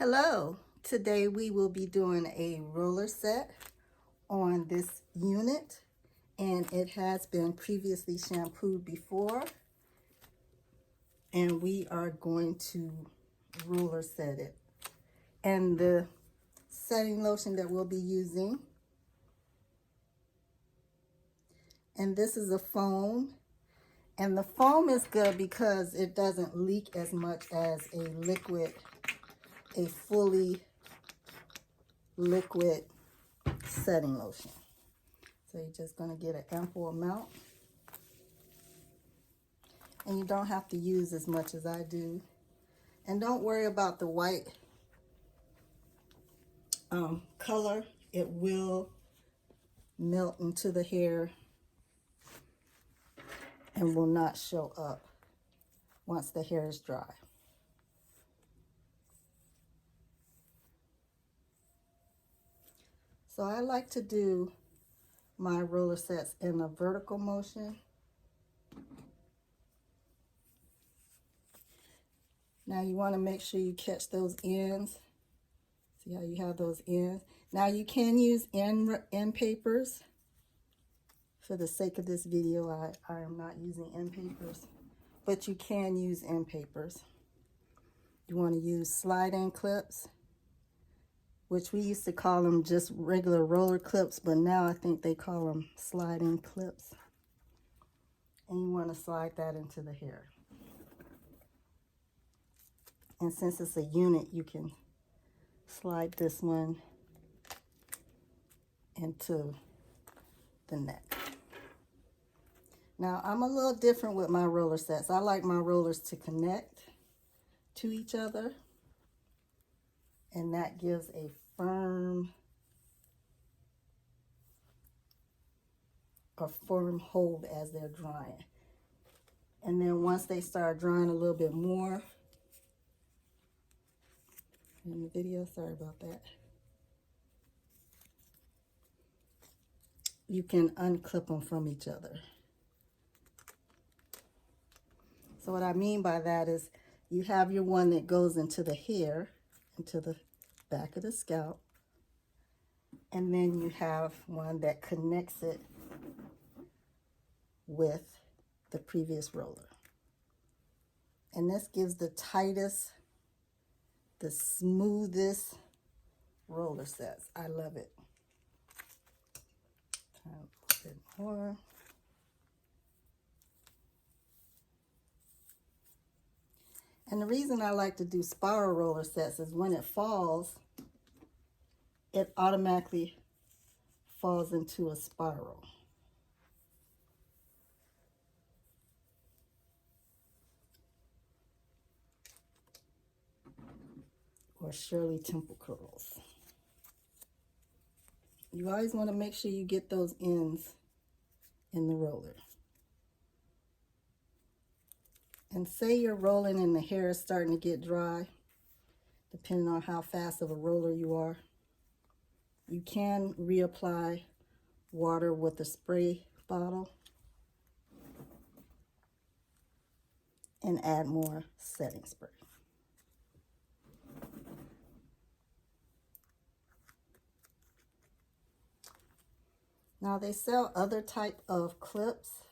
Hello, today we will be doing a roller set on this unit, and it has been previously shampooed before, and we are going to roller set it. And the setting lotion that we'll be using, and this is a foam, and the foam is good because it doesn't leak as much as a liquid, a fully liquid setting lotion. So you're just going to get an ample amount, and you don't have to use as much as I do. And don't worry about the white color. It will melt into the hair and will not show up once the hair is dry. So I like to do my roller sets in a vertical motion. Now you want to make sure you catch those ends. See how you have those ends? Now you can use end papers. For the sake of this video, I am not using end papers, but you can use end papers. You want to use slide-in clips, which we used to call them just regular roller clips, but now I think they call them slide-in clips. And you want to slide that into the hair. And since it's a unit, you can slide this one into the neck. Now, I'm a little different with my roller sets. I like my rollers to connect to each other, and that gives a firm hold as they're drying. And then once they start drying a little bit more, in the video, sorry about that, you can unclip them from each other. So what I mean by that is you have your one that goes into the hair, into the back of the scalp, and then you have one that connects it with the previous roller. And this gives the tightest, the smoothest roller sets. I love it. Try a bit more. And the reason I like to do spiral roller sets is when it falls, it automatically falls into a spiral. Or Shirley Temple curls. You always want to make sure you get those ends in the roller. And say you're rolling and the hair is starting to get dry, depending on how fast of a roller you are. You can reapply water with a spray bottle and add more setting spray. Now they sell other type of clips.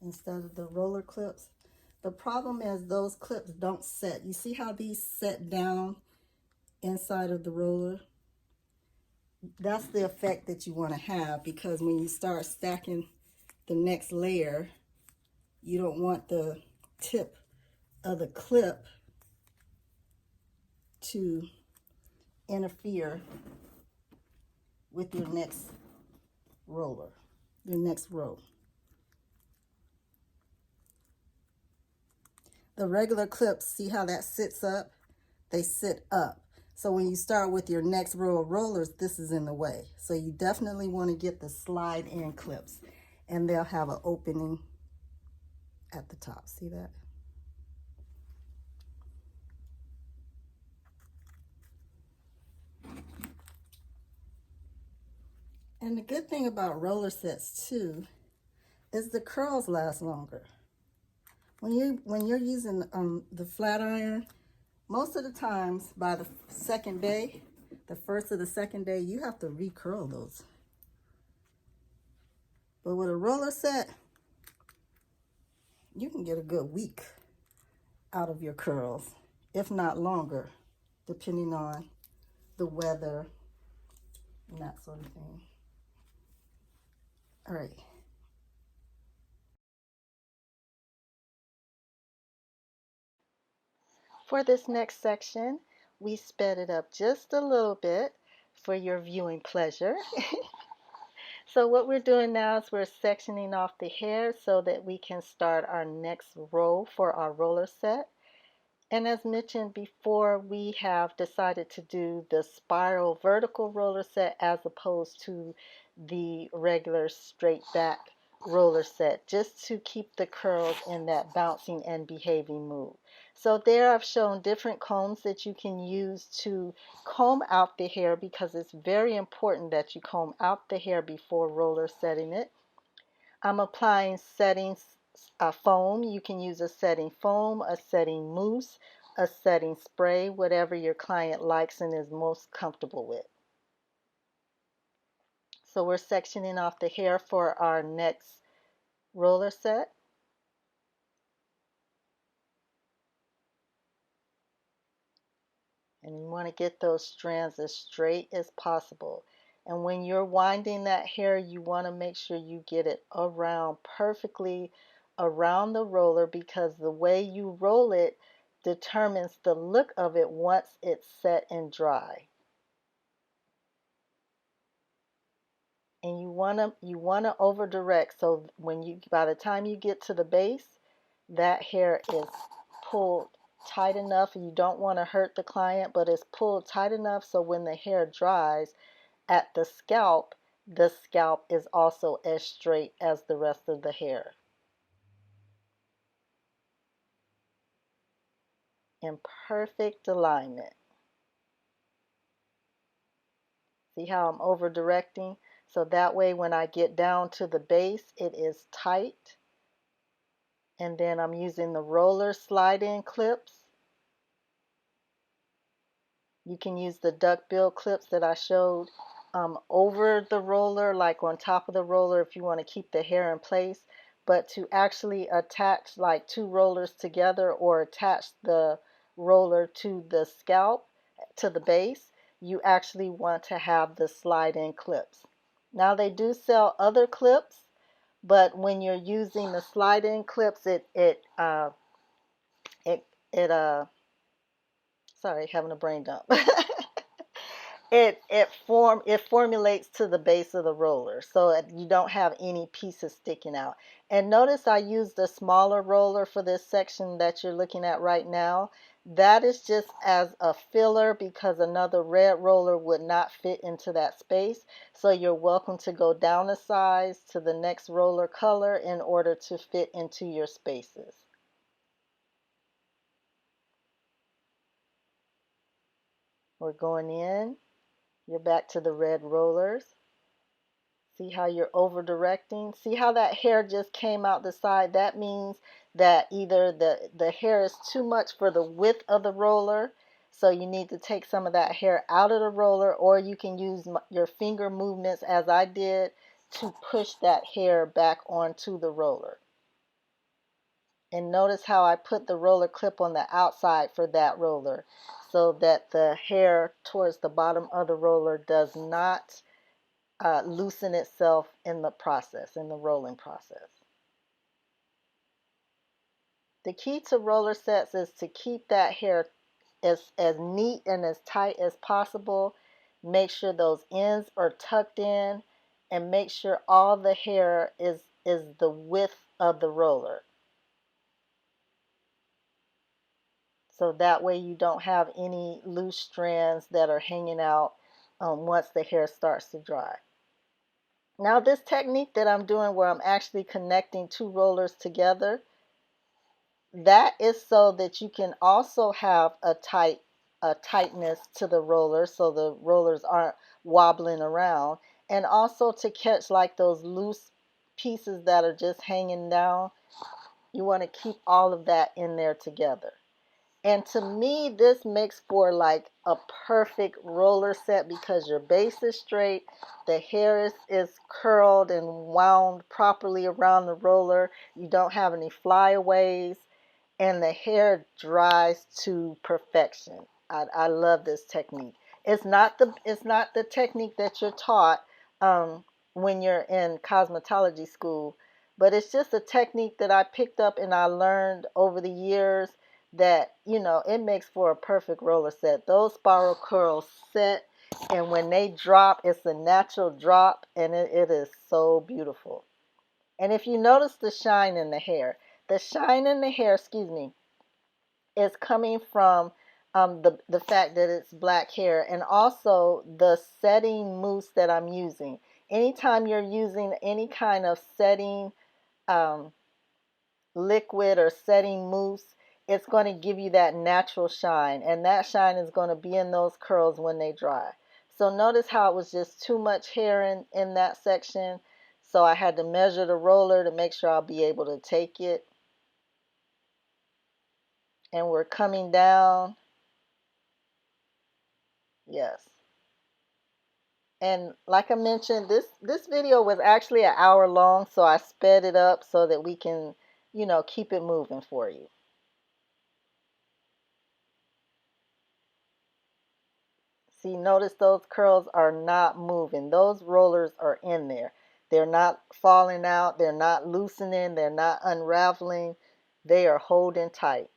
Instead of the roller clips. The problem is those clips don't set. You see how these set down inside of the roller? That's the effect that you want to have, because when you start stacking the next layer, you don't want the tip of the clip to interfere with your next roller, your next row. The regular clips, see how that sits up? They sit up. So when you start with your next row of rollers, this is in the way. So you definitely want to get the slide-in clips, and they'll have an opening at the top. See that? And the good thing about roller sets too is the curls last longer. when you're using the flat iron, most of the times by the second day, the first or the second day, you have to recurl those. But with a roller set, you can get a good week out of your curls, if not longer, depending on the weather and that sort of thing. All right. For this next section, we sped it up just a little bit for your viewing pleasure. So what we're doing now is we're sectioning off the hair so that we can start our next row for our roller set. And as mentioned before, we have decided to do the spiral vertical roller set as opposed to the regular straight back roller set, just to keep the curls in that bouncing and behaving mood. So there I've shown different combs that you can use to comb out the hair, because it's very important that you comb out the hair before roller setting it. I'm applying settings foam. You can use a setting foam, a setting mousse, a setting spray, whatever your client likes and is most comfortable with. So we're sectioning off the hair for our next roller set. And you want to get those strands as straight as possible. And when you're winding that hair, you want to make sure you get it around perfectly around the roller, because the way you roll it determines the look of it once it's set and dry. And you want to over direct, so by the time you get to the base, that hair is pulled tight enough. You don't want to hurt the client, but it's pulled tight enough so when the hair dries at the scalp is also as straight as the rest of the hair. In perfect alignment. See how I'm over directing? So that way when I get down to the base, it is tight. And then I'm using the roller slide-in clips. You can use the duckbill clips that I showed over the roller, like on top of the roller, if you want to keep the hair in place. But to actually attach like two rollers together, or attach the roller to the scalp, to the base, you actually want to have the slide-in clips. Now they do sell other clips, but when you're using the slide-in clips, sorry, having a brain dump. It formulates to the base of the roller, so you don't have any pieces sticking out. And notice I used a smaller roller for this section that you're looking at right now. That is just as a filler, because another red roller would not fit into that space. So you're welcome to go down a size to the next roller color in order to fit into your spaces. We're going in. You're back to the red rollers. See how you're over directing? See how that hair just came out the side? That means that either the hair is too much for the width of the roller, so you need to take some of that hair out of the roller, or you can use your finger movements as I did to push that hair back onto the roller. And notice how I put the roller clip on the outside for that roller, so that the hair towards the bottom of the roller does not loosen itself in the process, in the rolling process. The key to roller sets is to keep that hair as neat and as tight as possible. Make sure those ends are tucked in, and make sure all the hair is the width of the roller. So that way you don't have any loose strands that are hanging out once the hair starts to dry. Now this technique that I'm doing, where I'm actually connecting two rollers together, that is so that you can also have a tightness to the roller, so the rollers aren't wobbling around, and also to catch like those loose pieces that are just hanging down. You want to keep all of that in there together. And to me, this makes for like a perfect roller set because your base is straight, the hair is curled and wound properly around the roller. You don't have any flyaways, and the hair dries to perfection. I love this technique. It's not the technique that you're taught um, when you're in cosmetology school, but it's just a technique that I picked up and I learned over the years that, it makes for a perfect roller set. Those spiral curls set, and when they drop, it's a natural drop, and it is so beautiful. And if you notice the shine in the hair, excuse me, is coming from the fact that it's black hair, and also the setting mousse that I'm using. Anytime you're using any kind of setting um, liquid or setting mousse, it's going to give you that natural shine, and that shine is going to be in those curls when they dry. So notice how it was just too much hair in that section, so I had to measure the roller to make sure I'll be able to take it. And we're coming down. Yes. And like I mentioned, this video was actually an hour long, so I sped it up so that we can, keep it moving for you. See, notice those curls are not moving. Those rollers are in there. They're not falling out. They're not loosening. They're not unraveling. They are holding tight.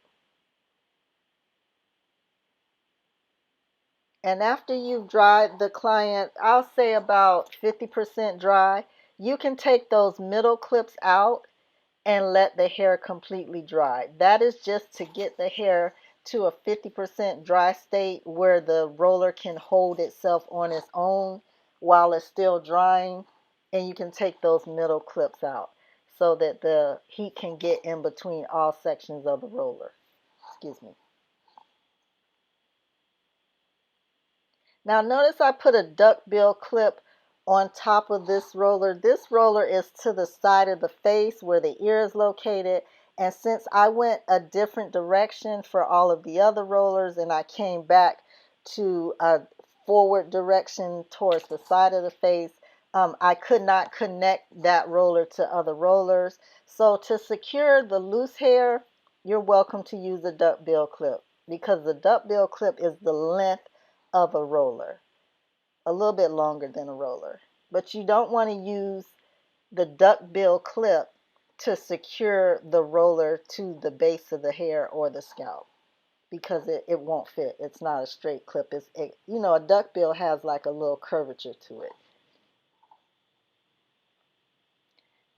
And after you've dried the client, I'll say about 50% dry, you can take those middle clips out and let the hair completely dry. That is just to get the hair to a 50% dry state where the roller can hold itself on its own while it's still drying. And you can take those middle clips out so that the heat can get in between all sections of the roller. Excuse me. Now notice I put a duckbill clip on top of this roller. This roller is to the side of the face where the ear is located. And since I went a different direction for all of the other rollers and I came back to a forward direction towards the side of the face, I could not connect that roller to other rollers. So to secure the loose hair, you're welcome to use a duckbill clip because the duckbill clip is the length of a roller, a little bit longer than a roller. But you don't want to use the duckbill clip to secure the roller to the base of the hair or the scalp because it won't fit. It's not a straight clip. A duckbill has like a little curvature to it.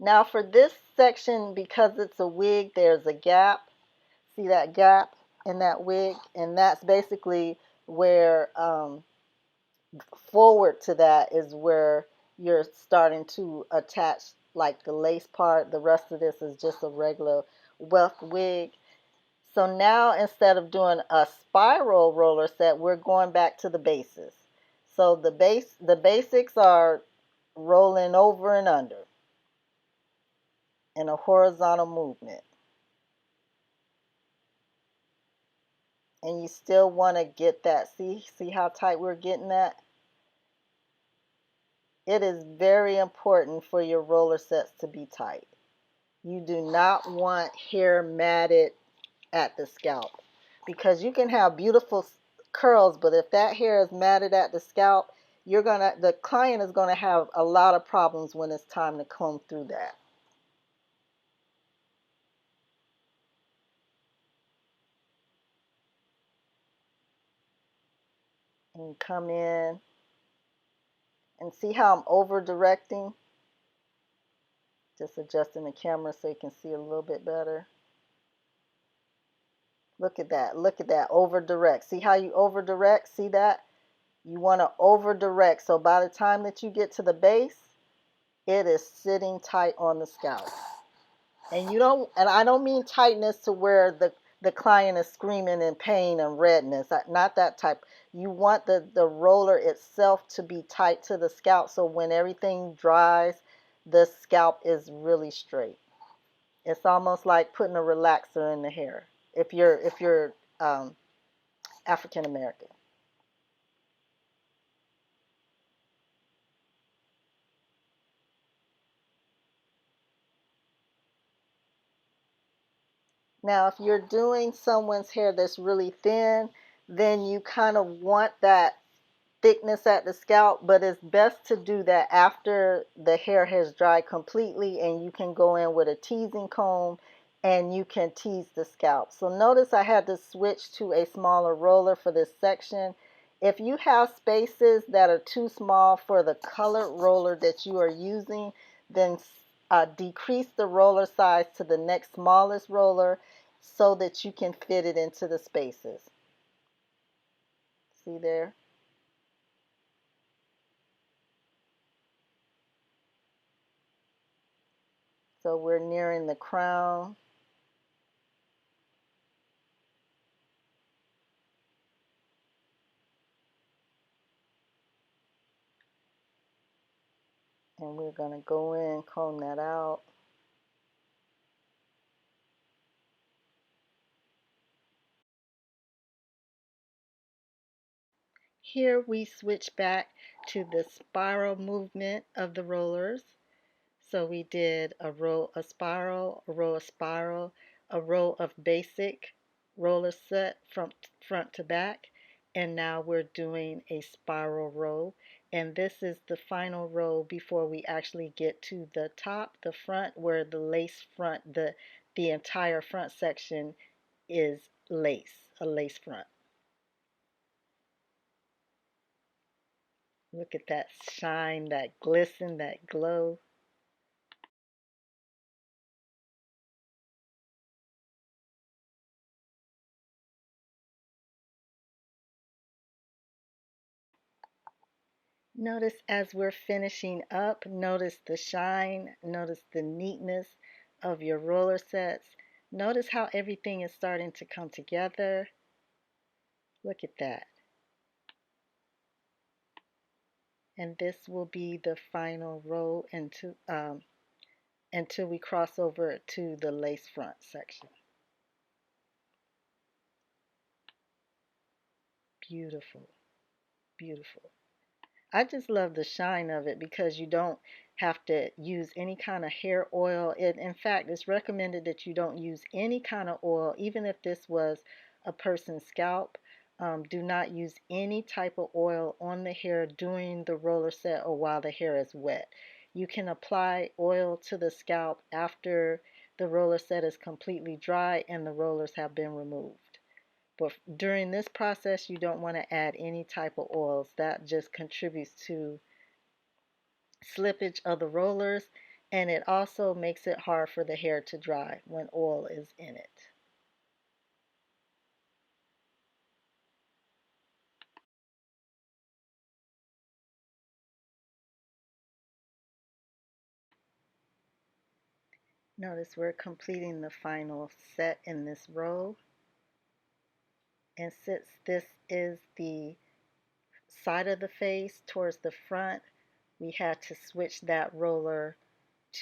Now for this section, because it's a wig, there's a gap. See that gap in that wig? And that's basically where forward to that is where you're starting to attach like the lace part. The rest of this is just a regular weft wig. So now instead of doing a spiral roller set, we're going back to the bases. So the basics are rolling over and under in a horizontal movement. And you still want to get that. See how tight we're getting that? It is very important for your roller sets to be tight. You do not want hair matted at the scalp because you can have beautiful curls, but if that hair is matted at the scalp, the client is gonna have a lot of problems when it's time to comb through that. And you come in and see how I'm over directing, just adjusting the camera so you can see a little bit better. Look at that, over direct. See how you over direct? See that? You want to over direct. So by the time that you get to the base, it is sitting tight on the scalp. And I don't mean tightness to where the client is screaming in pain and redness. Not that type. You want the roller itself to be tight to the scalp so when everything dries, the scalp is really straight. It's almost like putting a relaxer in the hair if you're African American. Now, if you're doing someone's hair that's really thin, then you kind of want that thickness at the scalp, but it's best to do that after the hair has dried completely, and you can go in with a teasing comb and you can tease the scalp. So notice I had to switch to a smaller roller for this section. If you have spaces that are too small for the colored roller that you are using, then decrease the roller size to the next smallest roller so that you can fit it into the spaces. See there? So we're nearing the crown. And we're going to go in, comb that out. Here we switch back to the spiral movement of the rollers. So we did a row of spiral, a row of spiral, a row of basic roller set from front to back, and now we're doing a spiral row. And this is the final row before we actually get to the top, the front, where the lace front, the entire front section is lace, a lace front. Look at that shine, that glisten, that glow. Notice as we're finishing up, notice the shine, notice the neatness of your roller sets. Notice how everything is starting to come together. Look at that. And this will be the final row until we cross over to the lace front section. Beautiful, beautiful. I just love the shine of it because you don't have to use any kind of hair oil. In fact, it's recommended that you don't use any kind of oil, even if this was a person's scalp. Do not use any type of oil on the hair during the roller set or while the hair is wet. You can apply oil to the scalp after the roller set is completely dry and the rollers have been removed. But during this process, you don't want to add any type of oils. That just contributes to slippage of the rollers, and it also makes it hard for the hair to dry when oil is in it. Notice we're completing the final set in this row. And since this is the side of the face towards the front, we had to switch that roller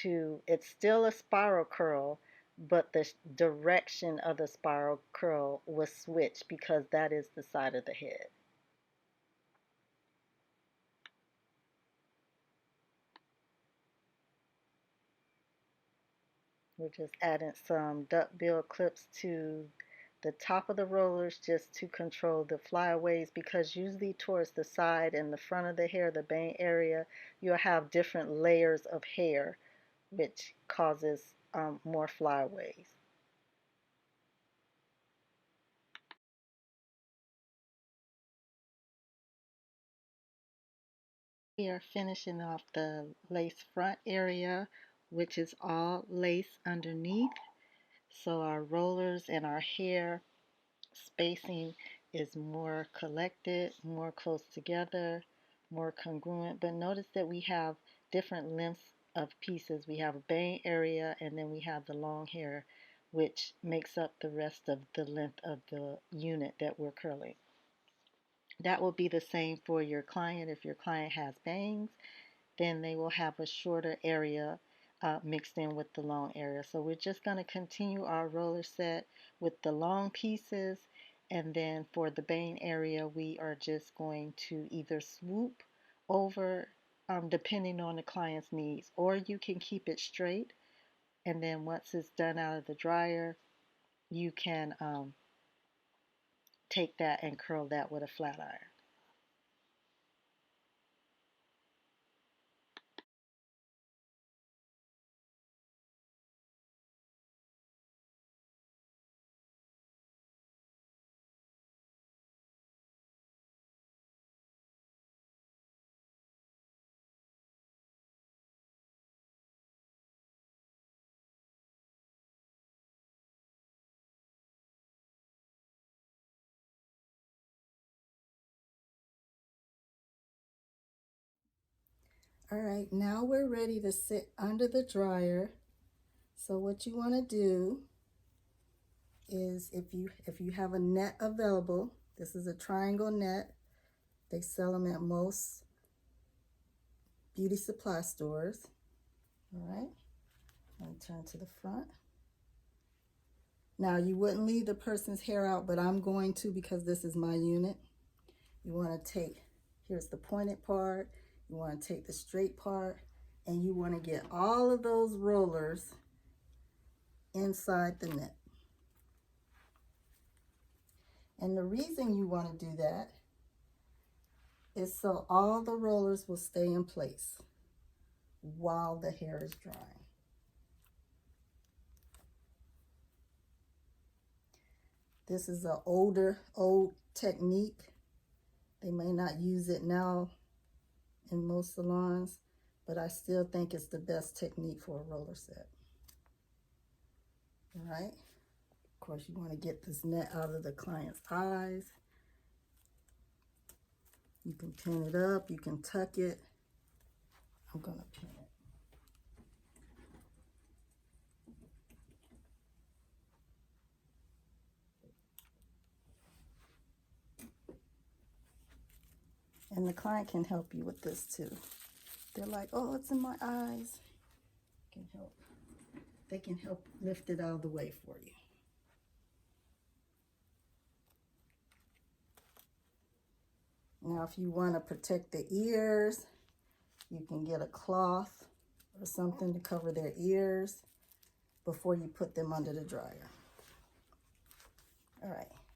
to, it's still a spiral curl, but the direction of the spiral curl was switched because that is the side of the head. We're just adding some duckbill clips to the top of the rollers just to control the flyaways, because usually towards the side and the front of the hair, the bang area, you'll have different layers of hair, which causes more flyaways. We are finishing off the lace front area, which is all lace underneath. So our rollers and our hair spacing is more collected, more close together, more congruent. But notice that we have different lengths of pieces. We have a bang area, and then we have the long hair, which makes up the rest of the length of the unit that we're curling. That will be the same for your client. If your client has bangs, then they will have a shorter area mixed in with the long area. So we're just going to continue our roller set with the long pieces, and then for the bane area we are just going to either swoop over depending on the client's needs, or you can keep it straight, and then once it's done out of the dryer you can take that and curl that with a flat iron. All right, now we're ready to sit under the dryer. So what you want to do is if you have a net available, this is a triangle net. They sell them at most beauty supply stores. All right, I'm going to turn to the front. Now you wouldn't leave the person's hair out, but I'm going to because this is my unit. You want to take, here's the pointed part, you want to take the straight part, and you want to get all of those rollers inside the net. And the reason you want to do that is so all the rollers will stay in place while the hair is drying. This is an old technique. They may not use it now in most salons, but I still think it's the best technique for a roller set. All right. Of course, you want to get this net out of the client's eyes. You can pin it up, you can tuck it. I'm going to pin it. And the client can help you with this too. They're like, oh, it's in my eyes. Can help. They can help lift it out of the way for you. Now, if you want to protect the ears, you can get a cloth or something to cover their ears before you put them under the dryer. All right.